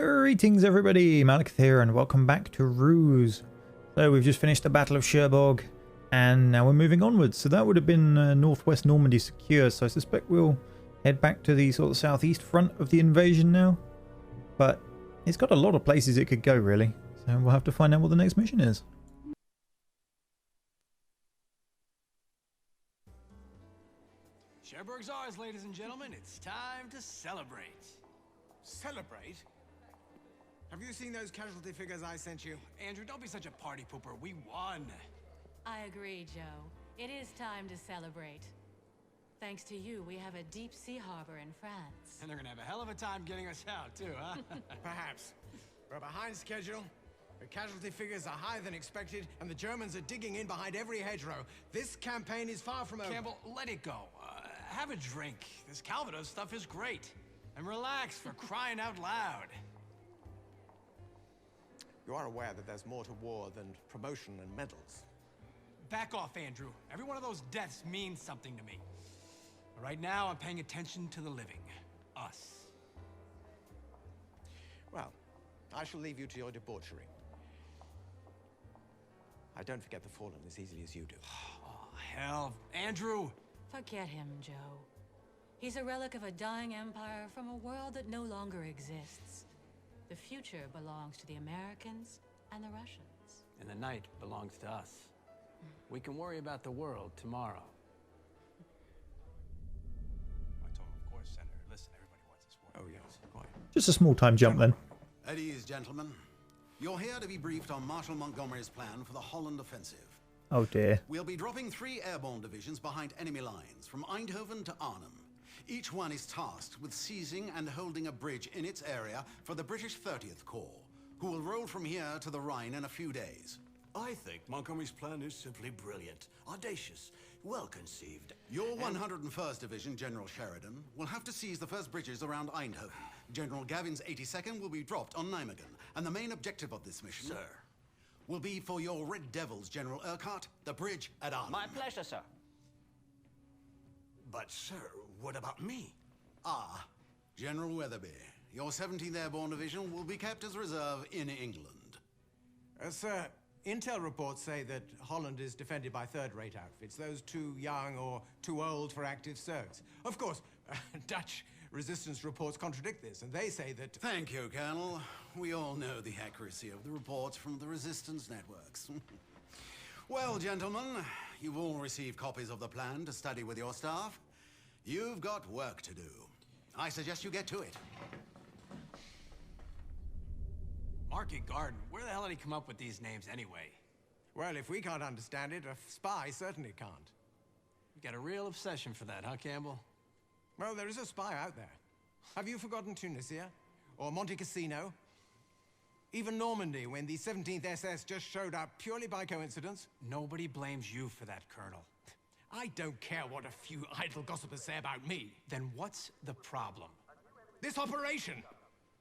Greetings everybody, Malakith here and welcome back to RUSE. So we've just finished the Battle of Cherbourg and now we're moving onwards. So that would have been northwest Normandy secure, so I suspect we'll head back to the sort of southeast front of the invasion now. But it's got a lot of places it could go really, so we'll have to find out what the next mission is. Cherbourg's ours, ladies and gentlemen. It's time to celebrate. Celebrate? Have you seen those casualty figures I sent you? Andrew, don't be such a party pooper. We won. I agree, Joe. It is time to celebrate. Thanks to you, we have a deep sea harbor in France. And they're gonna have a hell of a time getting us out, too, huh? Perhaps. We're behind schedule. The casualty figures are higher than expected, and the Germans are digging in behind every hedgerow. This campaign is far from over. Campbell, let it go. Have a drink. This Calvados stuff is great. And relax, for crying out loud. You are aware that there's more to war than promotion and medals. Back off, Andrew. Every one of those deaths means something to me. But right now, I'm paying attention to the living. Us. Well, I shall leave you to your debauchery. I don't forget the fallen as easily as you do. Oh, hell. Andrew! Forget him, Joe. He's a relic of a dying empire from a world that no longer exists. The future belongs to the Americans and the Russians. And the night belongs to us. We can worry about the world tomorrow. I told him, of course, Senator. Listen, everybody wants this war. Oh, yes, quite. Just a small time jump then. At ease, gentlemen. You're here to be briefed on Marshal Montgomery's plan for the Holland offensive. Oh dear. We'll be dropping 3 airborne divisions behind enemy lines, from Eindhoven to Arnhem. Each one is tasked with seizing and holding a bridge in its area for the British 30th Corps, who will roll from here to the Rhine in a few days. I think Montgomery's plan is simply brilliant, audacious, well conceived. Your 101st Division, General Sheridan, will have to seize the first bridges around Eindhoven. General Gavin's 82nd will be dropped on Nijmegen, and the main objective of this mission, Sir. will be for your Red Devils, General Urquhart, the bridge at Arnhem. My pleasure, sir. But, sir, what about me? Ah, General Weatherby, your 17th Airborne Division will be kept as reserve in England. Sir, intel reports say that Holland is defended by third-rate outfits, those too young or too old for active service. Of course, Dutch resistance reports contradict this, and they say that... Thank you, Colonel. We all know the accuracy of the reports from the resistance networks. Well, gentlemen, you've all received copies of the plan to study with your staff. You've got work to do. I suggest you get to it. Market Garden. Where the hell did he come up with these names anyway? Well, if we can't understand it, a spy certainly can't. You got a real obsession for that, huh, Campbell? Well, there is a spy out there. Have you forgotten Tunisia? Or Monte Cassino? Even Normandy, when the 17th SS just showed up purely by coincidence? Nobody blames you for that, Colonel. I don't care what a few idle gossipers say about me. Then what's the problem? This operation!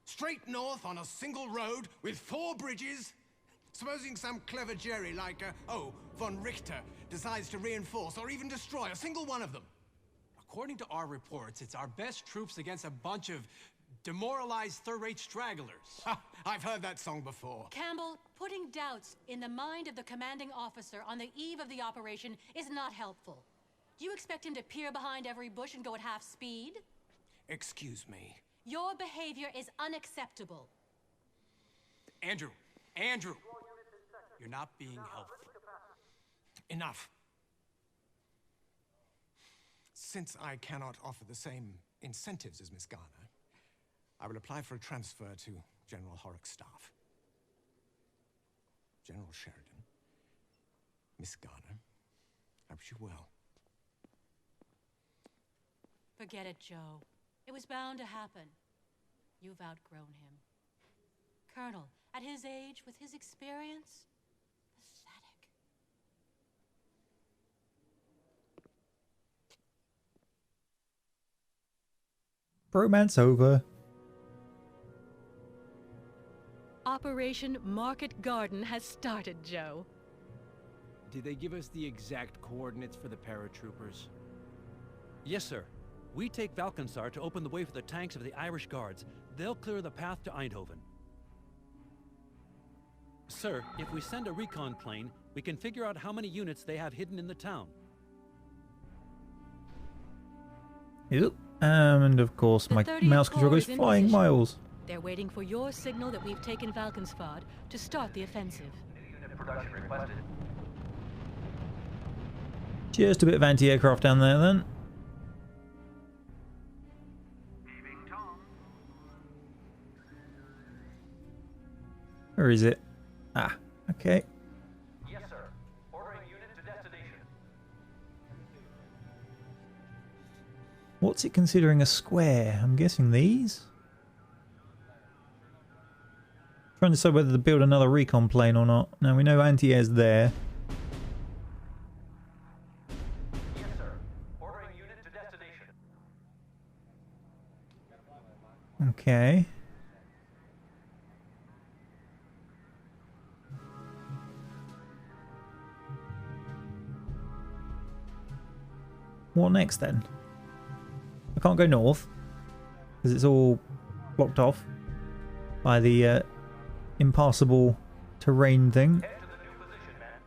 Straight north on a single road with 4 bridges? Supposing some clever Jerry like, von Richter decides to reinforce or even destroy a single one of them. According to our reports, it's our best troops against a bunch of demoralized third-rate stragglers. Ha, I've heard that song before. Campbell, putting doubts in the mind of the commanding officer on the eve of the operation is not helpful. Do you expect him to peer behind every bush and go at half speed? Excuse me. Your behavior is unacceptable. Andrew! You're not being helpful. Enough. Since I cannot offer the same incentives as Miss Garner, I will apply for a transfer to General Horrocks' staff. General Sheridan, Miss Garner, I wish you well. Forget it, Joe. It was bound to happen. You've outgrown him. Colonel, at his age, with his experience, pathetic. Bromance over. Operation Market Garden has started, Joe. Did they give us the exact coordinates for the paratroopers? Yes, sir. We take Valkenswaard to open the way for the tanks of the Irish Guards. They'll clear the path to Eindhoven. Sir, if we send a recon plane, we can figure out how many units they have hidden in the town. Yep. And of course, my mouse control goes flying miles. They're waiting for your signal that we've taken Valkenswaard to start the offensive. Just a bit of anti-aircraft down there then. Where is it? Ah, okay. Yes, sir. Ordering unit to destination. What's it considering a square? I'm guessing these? Trying to decide whether to build another recon plane or not. Now we know anti-air's there. Yes, sir. Ordering unit to destination. Okay. What next then? I can't go north because it's all blocked off by the impassable terrain thing. Head to the new position, man.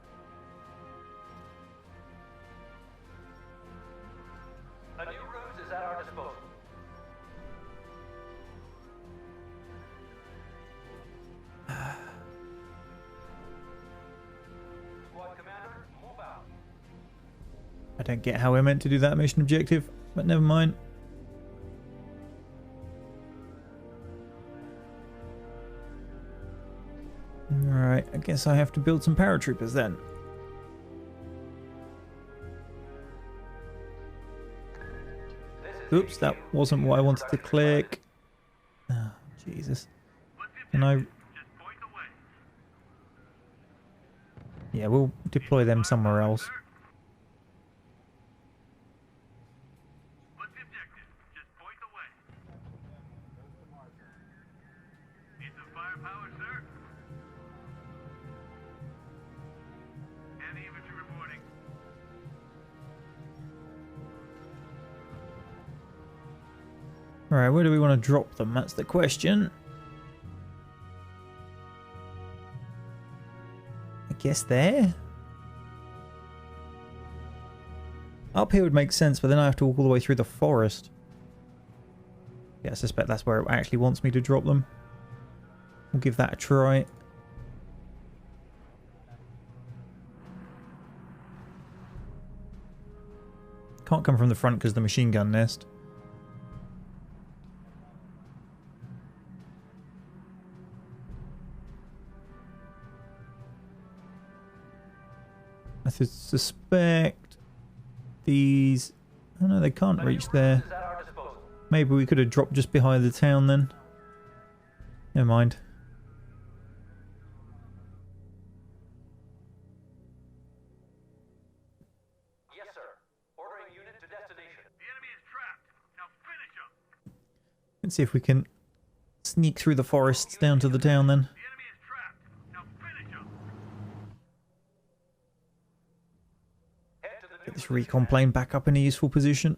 A new RUSE is at our disposal. Squad commander, move out. I don't get how we're meant to do that mission objective, but never mind. Alright, I guess I have to build some paratroopers then. Oops, that wasn't what I wanted to click. Oh, Jesus. Can I... Yeah, we'll deploy them somewhere else. Alright, where do we want to drop them? That's the question. I guess there? Up here would make sense, but then I have to walk all the way through the forest. Yeah, I suspect that's where it actually wants me to drop them. We'll give that a try. Can't come from the front because of the machine gun nest. I suspect these... Oh no, they can't reach there. Maybe we could have dropped just behind the town then. Never mind. Yes, sir. Ordering unit to destination. The enemy is trapped. Now finish him. Let's see if we can sneak through the forests down to the town then. The enemy is trapped. Now finish him. Get this recon plane back up in a useful position.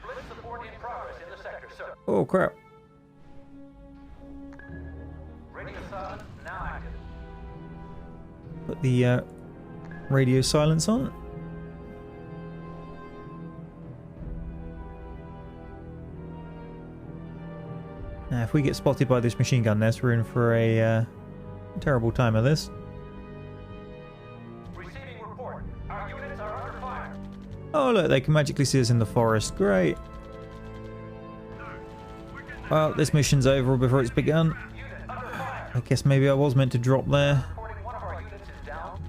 Blitz support in progress in the sector, sir. Oh crap. Radio silence now active. Put the radio silence on. Now if we get spotted by this machine gun nest, we're in for a terrible time of this. Receiving report. Our units are under fire. Oh look, they can magically see us in the forest. Great. Well, this mission's over before it's begun. Unit under fire. I guess maybe I was meant to drop there. Reporting one of our units is down.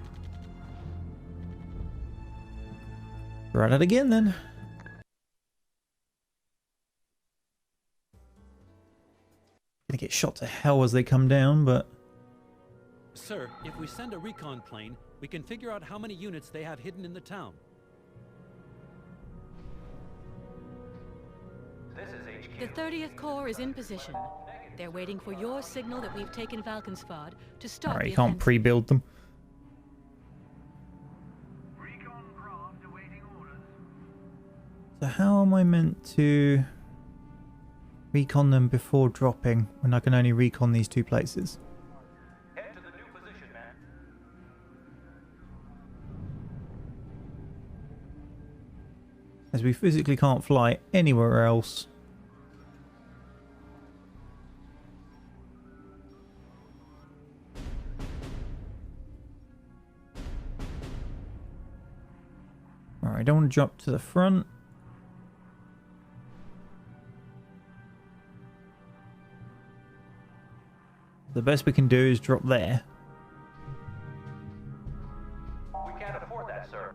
Right at it again then. Gonna get shot to hell as they come down, but... Sir, if we send a recon plane, we can figure out how many units they have hidden in the town. This is HQ. The 30th Corps is in position. They're waiting for your signal that we've taken Valkenswaard to start Alright, the you can't offensive. pre-build them. Recon So how am I meant to recon them before dropping when I can only recon these two places? Head to the new position, man. As we physically can't fly anywhere else. Alright, I don't want to jump to the front. The best we can do is drop there. We can't afford that, sir.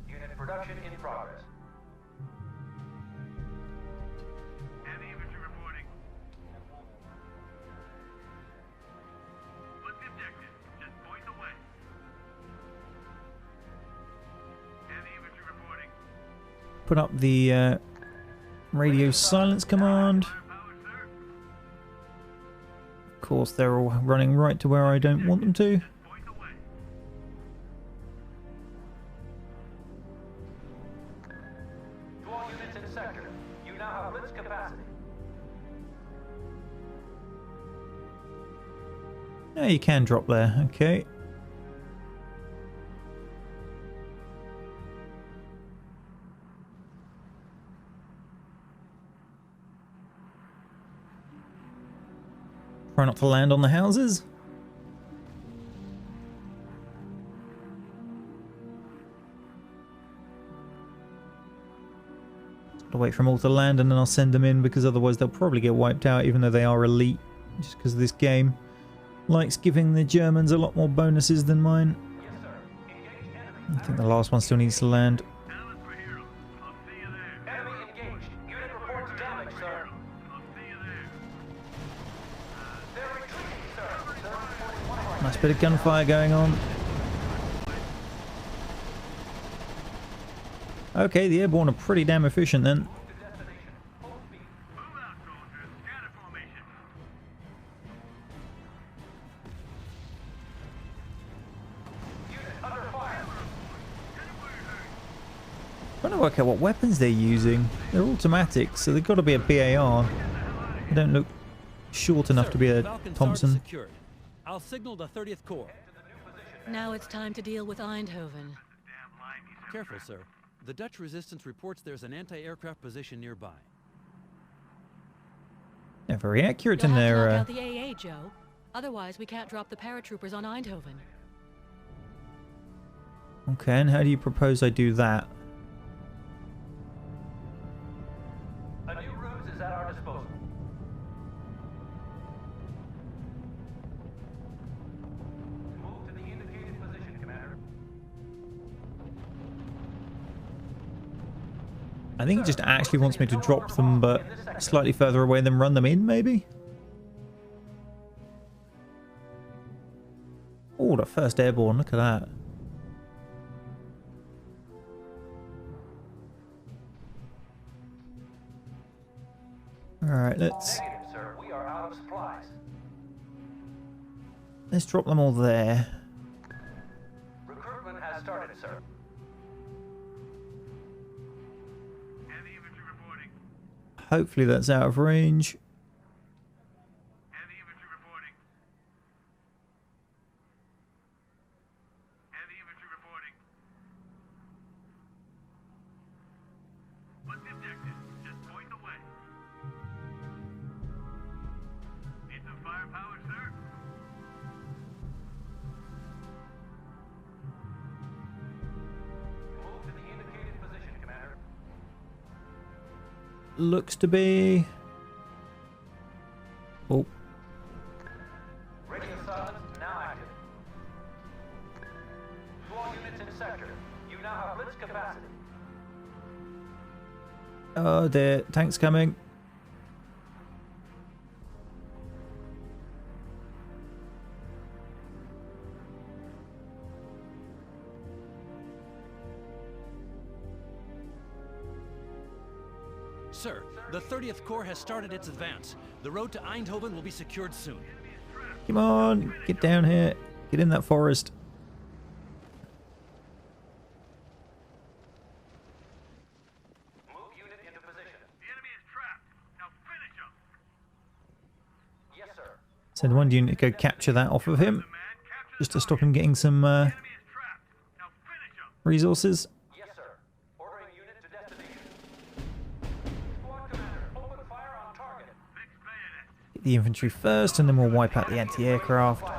Unit production in progress. Heavy infantry reporting. What's the objective? Just point the way. Heavy infantry reporting. Put up the radio silence command. Of course, they're all running right to where I don't want them to. To all units in sector, you now have blitz capacity. Yeah, you can drop there. Okay. Try not to land on the houses. Gotta wait for them all to land and then I'll send them in, because otherwise they'll probably get wiped out, even though they are elite, just because this game likes giving the Germans a lot more bonuses than mine. Yes, sir. Engage enemy. I think the last one still needs to land. Enemy engaged. Unit reports damage, sir. They're retreating, sir. They're reporting one of our Nice bit of gunfire going on. Okay, the Airborne are pretty damn efficient then. to destination. Full speed. Move out, soldiers. Scatter formation. Unit under fire. Trying to work out what weapons they're using. They're automatics, so they've got to be a BAR. They don't look short enough to be a Valkenswaard Thompson. secured. I'll signal the 30th Corps. Now it's time to deal with Eindhoven. Careful, sir. The Dutch resistance reports there's an anti-aircraft position nearby. They're very accurate You'll in have to their... knock out the AA, Joe. Otherwise, we can't drop the paratroopers on Eindhoven. Okay, and how do you propose I do that? A new ruse is at our disposal. Move to the indicated position, Commander. I think he just actually wants me to drop them, but slightly further away than run them in, maybe? Oh, the first Airborne, look at that. Alright, let's Negative, sir. We are out of supplies. drop them all there. Recruitment has started, sir. Heavy infantry reporting. Hopefully that's out of range. Heavy infantry reporting. Heavy infantry reporting. What's the objective? Just point the way. Need some firepower, sir? Move to the indicated position, Commander. Looks to be... Oh, Radio silence now active. To all units in sector, you now have blitz capacity. oh dear, tanks coming. Sir, the 30th Corps has started its advance. The road to Eindhoven will be secured soon. Come on, get down here. Get in that forest. Send one unit to go capture that off of him, just to stop him getting some resources. Yes, sir. Ordering unit to destination. Squad commander, open fire on target. Get the infantry first, and then we'll wipe out the anti-aircraft.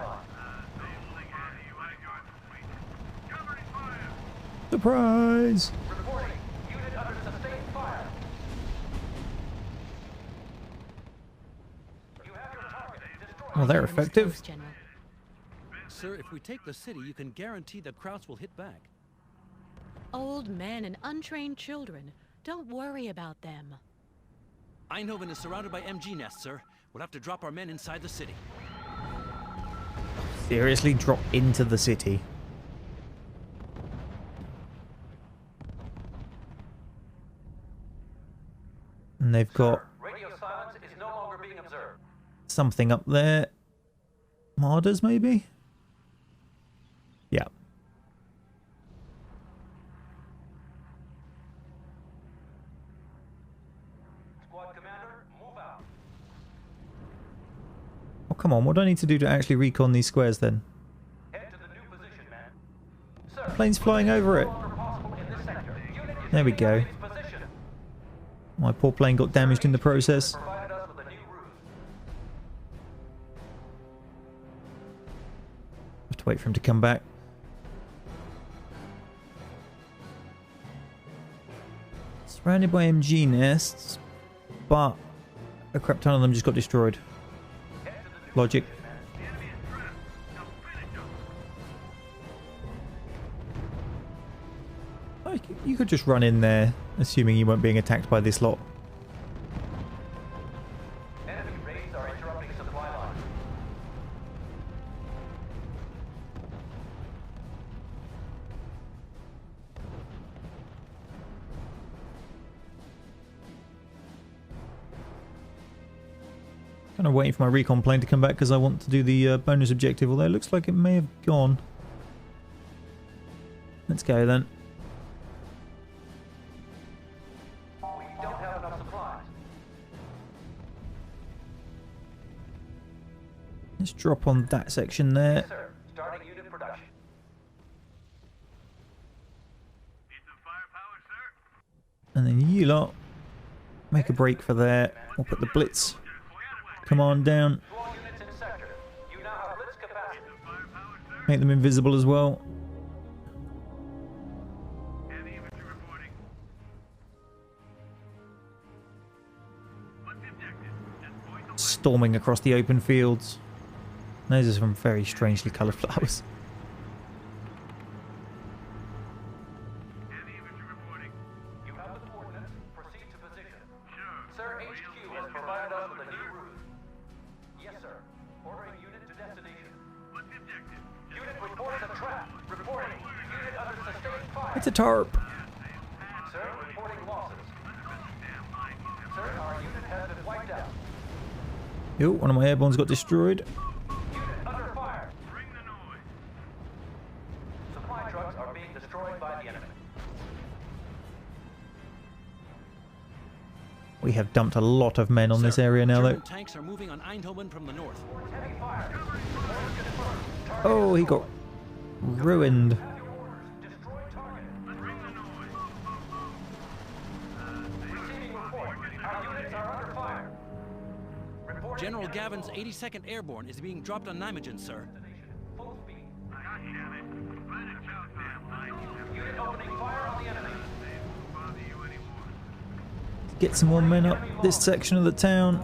Surprise! Reporting. Unit under sustained fire. You have your target. Destroy. Well, they're Eindhoven is effective. close, General. Sir, if we take the city, you can guarantee that Krauts will hit back. Old men and untrained children. Don't worry about them. Eindhoven is surrounded by MG nests, sir. We'll have to drop our men inside the city. Seriously, drop into the city. And they've got Radio silence is no longer being observed. something up there. Marders, maybe? Yeah. Squad commander, move out. Oh, come on. What do I need to do to actually recon these squares then? Head to the new position, man. Sir, Planes flying over it. no longer possible in this sector. Unit is There we moving go. to its position. My poor plane got damaged in the process. Provided us with a new ruse. Have to wait for him to come back. Surrounded by MG nests, but a crap ton of them just got destroyed. Logic. Oh, you could just run in there, assuming you weren't being attacked by this lot. Enemy raids are interrupting supply lines. Kind of waiting for my recon plane to come back because I want to do the bonus objective, although it looks like it may have gone. Let's go then. We don't have enough supplies. Let's drop on that section there. Sir, starting unit production. And then you lot make a break for there. We'll put the blitz command down. To all units in sector. You now have blitz capacity. Make them invisible as well. Storming across the open fields. Those are some very strangely coloured flowers. You have the coordinates. Proceed to position. Sir, HQ has provided us with a new ruse. Yes, sir. Ordering unit to destination. Unit reports a trap. Reporting. Unit under sustained fire. It's a tarp. Sir, reporting losses. Sir, our unit has been wiped out. Yo, one of my airbornes got destroyed. Unit under fire. Bring the noise. Supply trucks are being destroyed by the enemy. We have dumped a lot of men on this Sir, area now, though. German tanks are moving on Eindhoven from the north. Heavy fire. Oh, he got ruined. Have your orders. Destroy target. Bring the noise. Receiving report. Our units are under fire. Reporting General enemy Gavin's low. 82nd Airborne is being dropped on Nijmegen, sir. Full speed. Unit opening fire on the enemy. Get some more men up this section of the town.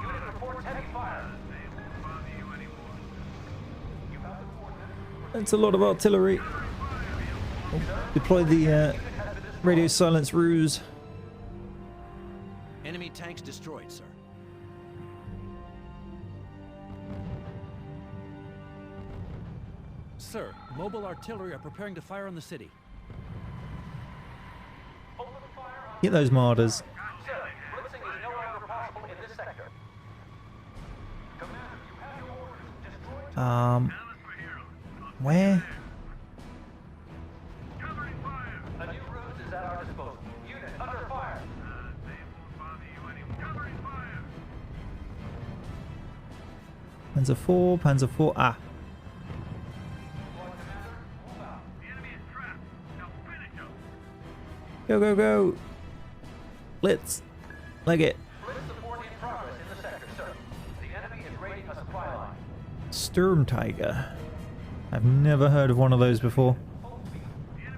Unit reports heavy fire. That's a lot of artillery. Oh, deploy the radio silence ruse. Enemy tanks destroyed, sir. Sir, mobile artillery are preparing to fire on the city. Open fire on. Get those marders. Sir, blitzing is no longer possible in this sector. Commander, you have your orders. Destroy Where? A new ruse is at our disposal. Unit under fire. Panzer IV, Panzer IV. Ah. Go, go, go. Blitz. Leg it. Blitz support in progress in the sector, sir. The enemy is raiding a supply line. Sturm Tiger. I've never heard of one of those before.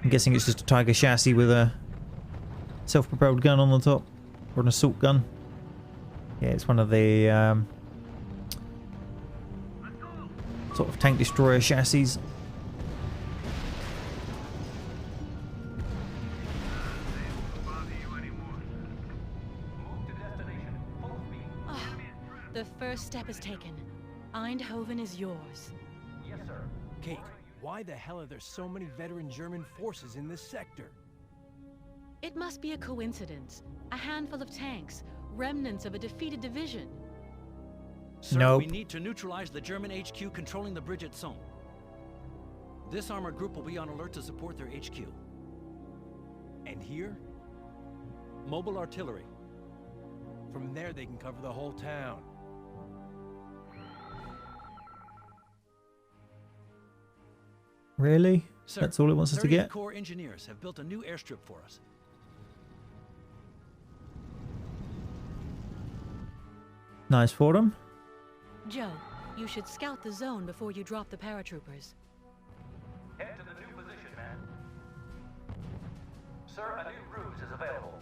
I'm guessing it's just a Tiger chassis with a self-propelled gun on the top. Or an assault gun. Yeah, it's one of the sort of tank destroyer chassis. The first step is taken. Eindhoven is yours. Yes, sir. Kate, why the hell are there so many veteran German forces in this sector? It must be a coincidence. A handful of tanks, remnants of a defeated division. Sir, Nope. we need to neutralize the German HQ controlling the bridge at Somme. This armored group will be on alert to support their HQ. And here? Mobile artillery. From there they can cover the whole town. Really? Sir, That's all it wants us to 38 get? Corps engineers have built a new airstrip for us. Nice for them. Joe, you should scout the zone before you drop the paratroopers. Head to the new position, man. Sir, a new ruse is available.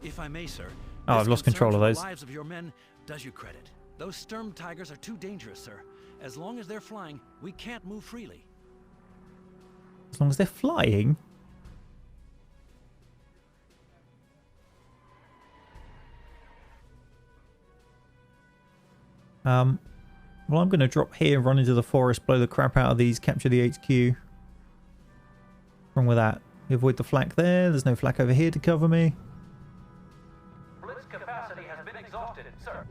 If I may, sir. Oh, this I've lost concern control of for those. The lives of your men does you credit. Those Sturm Tigers are too dangerous, sir. As long as they're flying, we can't move freely. As long as they're flying. Well, I'm going to drop here, run into the forest, blow the crap out of these, capture the HQ. Wrong with that? We avoid the flak there. There's no flak over here to cover me. Blitz capacity has been exhausted, sir.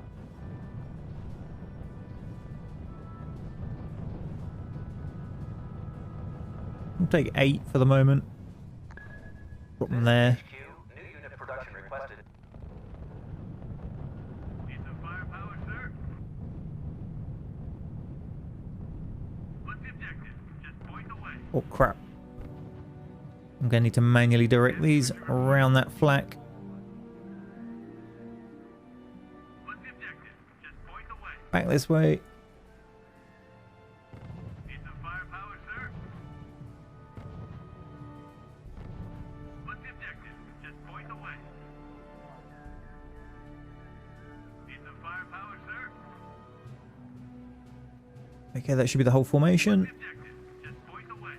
We'll take 8 for the moment. Drop them there. HQ, new unit production requested. Need some firepower, sir? What's the objective? Just point the way. Oh, crap. I'm going to need to manually direct these around that flak. What's the objective? Just point the way. Back this way. Need some firepower, sir? What's the objective? Just point the way. Need some firepower, sir? Okay, that should be the whole formation. Objective. Just point the way.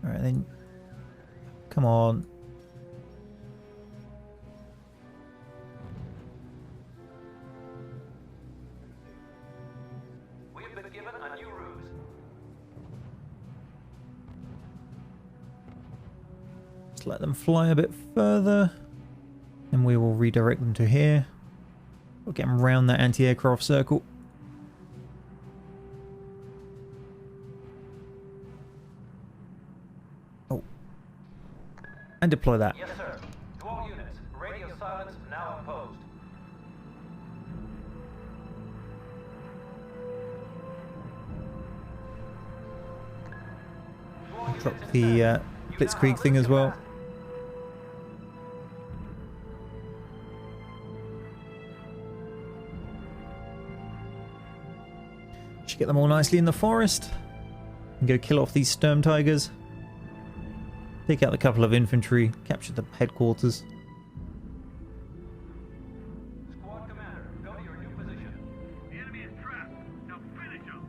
Alright then. Come on. We have been given a new ruse. Just let them fly a bit further. And we will redirect them to here. We'll get them around that anti-aircraft circle. Oh. And deploy that. Yes, sir. To all units, radio silence now imposed. Drop the Blitzkrieg thing as well. Should get them all nicely in the forest. And go kill off these Sturm Tigers. Take out a couple of infantry. Capture the headquarters. Squad commander, go to your new position. The enemy is trapped. Now finish him.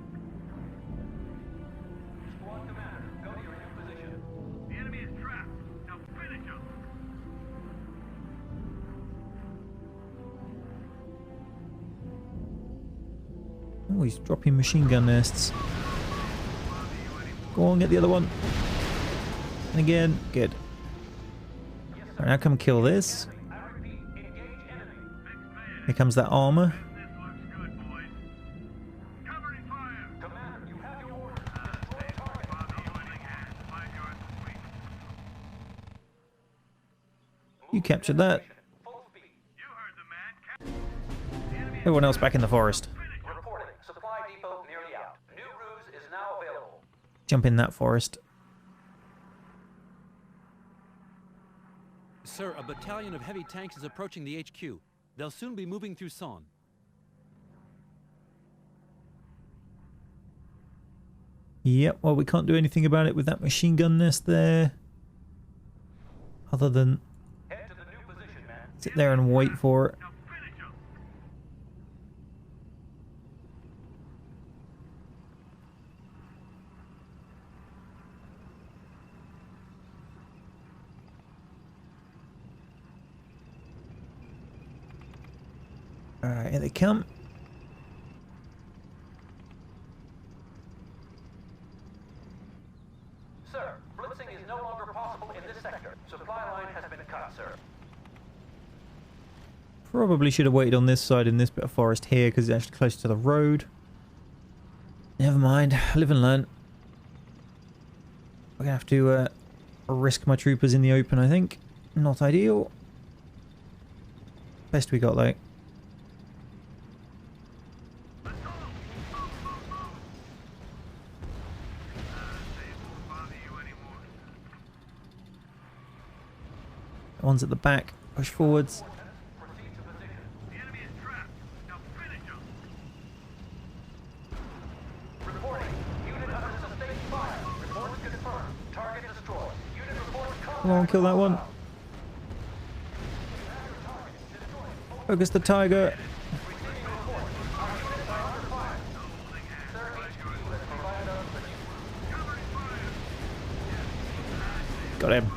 Squad commander, go to your new position. The enemy is trapped. Now finish him. Oh, he's dropping machine gun nests. Go on, get the other one. And again, good. Alright, now come kill this. I repeat, engage enemy. Here comes that armor. This looks good, boys. Covering fire. Commander, you have your orders. Destroy target. Bobby, winning hand. Find yours, sweet. You captured that. Everyone else back in the forest. Reporting. Supply depot nearly out. New RUSE is now available. Jump in that forest. Sir, a battalion of heavy tanks is approaching the HQ. They'll soon be moving through Son. Yep, well, we can't do anything about it with that machine gun nest there. Other than Head to the new position, man. sit there and wait for it. Alright, here they come. Sir, blitzing is no longer possible in this sector. Supply line has been cut, sir. Probably should have waited on this side in this bit of forest here because it's actually close to the road. Never mind, live and learn. We're going to have to risk my troopers in the open, I think. Not ideal. Best we got though. One's at the back. Push forwards. The enemy is trapped. Now finish him. Reporting. Unit under sustained fire. Reports confirmed. Target destroyed. Unit reports Come on, kill that one. Focus the tiger. Got him.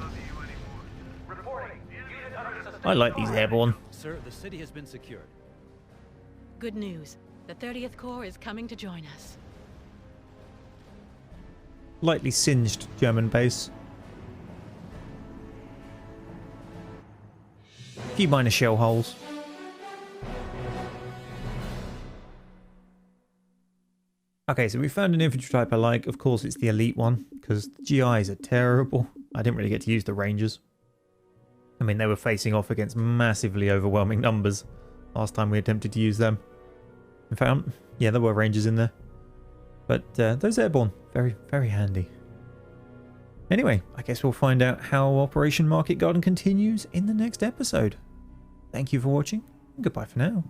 I like these airborne. Sir, the city has been secured. Good news. The 30th Corps is coming to join us. Lightly singed German base. A few minor shell holes. Okay, so we found an infantry type I like. Of course, it's the elite one, because the GIs are terrible. I didn't really get to use the Rangers. I mean, they were facing off against massively overwhelming numbers last time we attempted to use them. In fact, yeah, there were Rangers in there. But those airborne, very, very handy. Anyway, I guess we'll find out how Operation Market Garden continues in the next episode. Thank you for watching, and goodbye for now.